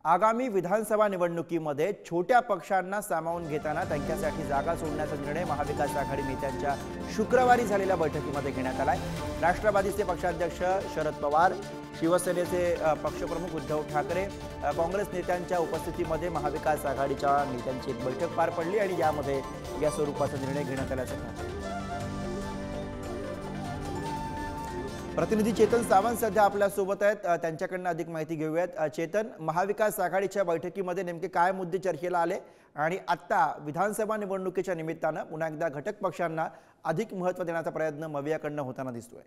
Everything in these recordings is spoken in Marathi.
आगामी विधानसभा निवडणुकीमध्ये छोट्या पक्षांना सामावून घेताना त्यांच्यासाठी जागा सोडण्याचा निर्णय महाविकास आघाडी नेत्यांच्या शुक्रवारी झालेल्या बैठकीमध्ये घेण्यात आलाय। राष्ट्रवादीचे पक्षाध्यक्ष शरद पवार, शिवसेनेचे पक्षप्रमुख उद्धव ठाकरे, काँग्रेस नेत्यांच्या उपस्थितीमध्ये महाविकास आघाडीच्या नेत्यांची एक बैठक पार पडली आणि यामध्ये या स्वरूपाचा निर्णय घेण्यात आल्याचं सांगितलं। प्रतिनिधी चेतन सावंत सध्या आपल्या सोबत आहेत, त्यांच्याकडून अधिक माहिती घेऊयात। चेतन, महाविकास आघाडीच्या बैठकीमध्ये नेमके काय मुद्दे चर्चेला आले आणि आता विधानसभा निवडणुकीच्या निमित्तानं पुन्हा एकदा घटक पक्षांना अधिक महत्त्व देण्याचा प्रयत्न मवियाकडून होताना दिसतोय?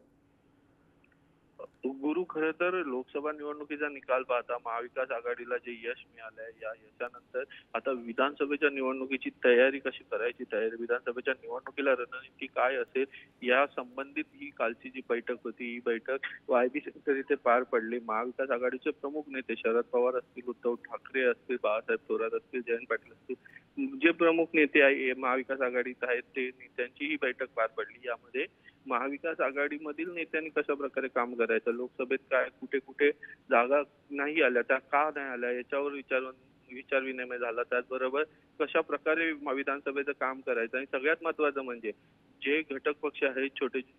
गुरु, खरं तर लोकसभा निवडणुकीचा निकाल पाहता महाविकास आघाडीला जे यश मिळालंय, या यशानंतर आता विधानसभेच्या निवडणुकीची तयारी कशी करायची, विधानसभेच्या निवडणुकीला रणनीती काय असेल या संबंधित ही कालची जी बैठक होती, ही बैठक वायबी सेंटर इथे पार पडली। महाविकास आघाडीचे प्रमुख नेते शरद पवार असतील, उद्धव ठाकरे असतील, बाळासाहेब थोरात असतील, जयंत पाटील असतील, जे प्रमुख नेते आहे महाविकास आघाडीत आहेत ते नेत्यांची ही बैठक पार पडली। यामध्ये महाविकास आघाडीमधील नेत्यांनी कशा प्रकारे काम करायचं, लोकसभेत काय कुठे कुठे जागा नाही आल्या, त्या का नाही आल्या याच्यावर विचार विनिमय झाला। त्याचबरोबर कशा प्रकारे विधानसभेचं काम करायचं आणि सगळ्यात महत्त्वाचं म्हणजे जे घटक पक्ष आहेत,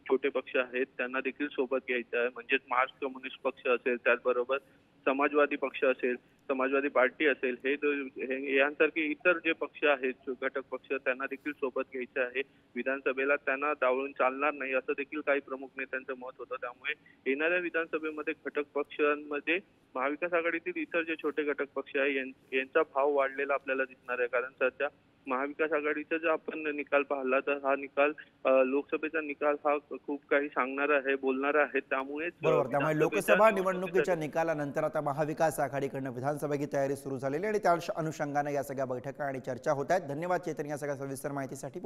छोटे पक्ष आहेत, त्यांना देखील सोबत घ्यायचं आहे। म्हणजेच मार्क्स कम्युनिस्ट पक्ष असेल, त्याचबरोबर समाजवादी पक्ष असेल, समाजवादी पार्टी असेल, हे यांसारखे इतर जे पक्ष आहेत घटक पक्ष, त्यांना देखील सोबत घ्यायचे आहे। विधानसभेला त्यांना डावळून चालणार नाही असं देखील काही प्रमुख नेत्यांचं मत होतं। त्यामुळे येणाऱ्या विधानसभेमध्ये घटक पक्षांमध्ये महाविकास आघाडीतील इतर जे छोटे घटक पक्ष आहे यांचा भाव वाढलेला आपल्याला दिसणार आहे। कारण सध्या महाविकास आघाडीचा जर आपण निकाल पाहिला तर हा निकाल लोकसभेचा निकाल हा खूप काही सांगणारा आहे, बोलणारा आहे। त्यामुळे लोकसभा निवडणुकीच्या निकालानंतर आता महाविकास आघाडीकडून विधानसभेची तयारी सुरू झालेली आणि त्या अनुषंगाने या सगळ्या बैठका आणि चर्चा होत आहेत। धन्यवाद चेतन या सगळ्या सविस्तर माहितीसाठी।